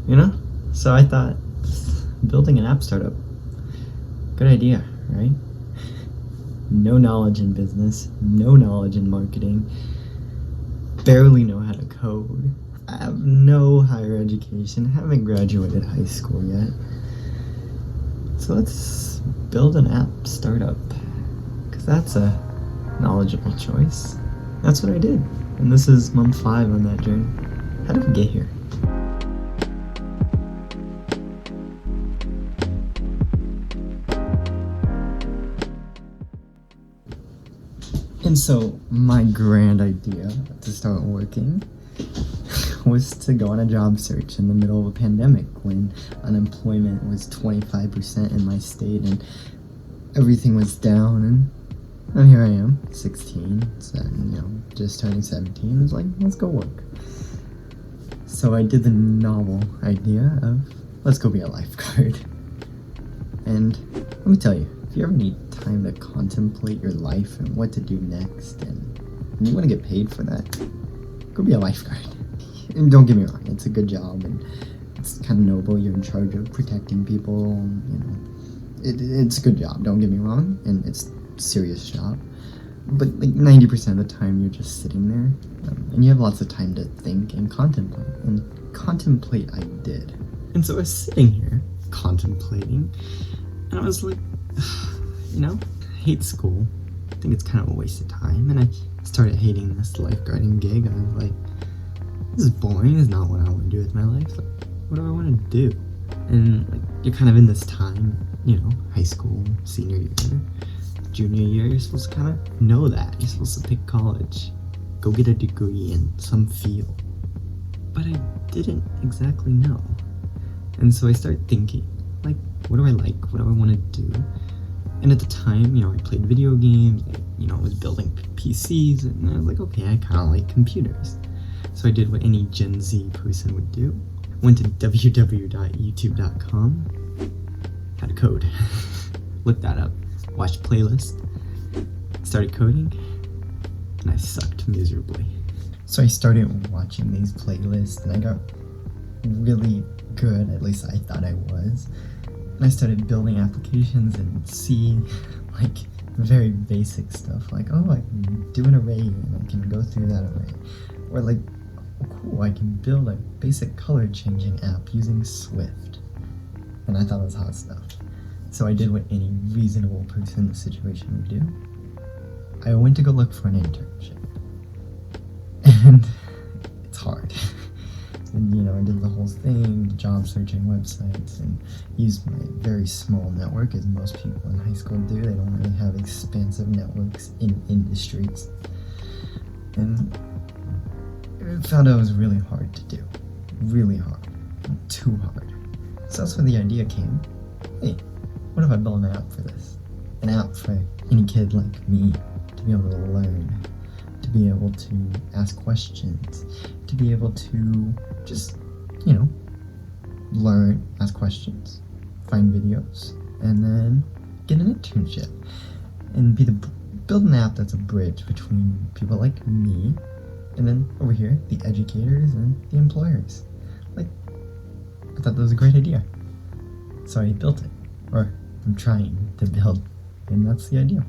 You know? So I thought, building an app startup, good idea, right? No knowledge in business, no knowledge in marketing, barely know how to code. I have no higher education, haven't graduated high school yet. So let's build an app startup, because that's a knowledgeable choice. That's what I did, and this is month 5 on that journey. How did we get here? And so my grand idea to start working was to go on a job search in the middle of a pandemic when unemployment was 25% in my state and everything was down, and here I am, 16, just turning 17. It's like, let's go work. So I did the novel idea of, let's go be a lifeguard. And let me tell you, if you ever need time to contemplate your life and what to do next, and you want to get paid for that, go be a lifeguard. And don't get me wrong, it's a good job and it's kind of noble. You're in charge of protecting people. It's a good job. Don't get me wrong, and it's a serious job. But like 90% of the time, you're just sitting there, and you have lots of time to think and contemplate. And contemplate, I did. And so I was sitting here contemplating, and I was like, I hate school. I think it's kind of a waste of time. And I started hating this lifeguarding gig. I was like, this is boring. This is not what I want to do with my life. Like, what do I want to do? And like, you're kind of in this time, high school, senior year, junior year. You're supposed to kind of know that. You're supposed to pick college, go get a degree in some field. But I didn't exactly know. And so I started thinking, like, what do I like? What do I want to do? And at the time, I played video games, I was building PCs, and I was like, okay, I kind of like computers. So I did what any Gen Z person would do. Went to www.youtube.com, had to code, looked that up, watched playlist, started coding, and I sucked miserably. So I started watching these playlists, and I got really good, at least I thought I was. And I started building applications and C, like very basic stuff, like, oh, I can do an array and I can go through that array. Or like, oh, cool, I can build a basic color changing app using Swift. And I thought it was hot stuff. So I did what any reasonable person in the situation would do. I went to go look for an internship. And it's hard. And I did the whole thing, job searching websites, and used my very small network, as most people in high school do. They don't really have expansive networks in industries. And I found out it was really hard to do. Really hard. Too hard. So that's when the idea came. Hey, what if I build an app for this? An app for any kid like me to be able to learn, to be able to ask questions, to be able to just, learn, ask questions, find videos, and then get an internship, and build an app that's a bridge between people like me, and then over here, the educators and the employers. Like, I thought that was a great idea. So I built it, or I'm trying to build, and that's the idea.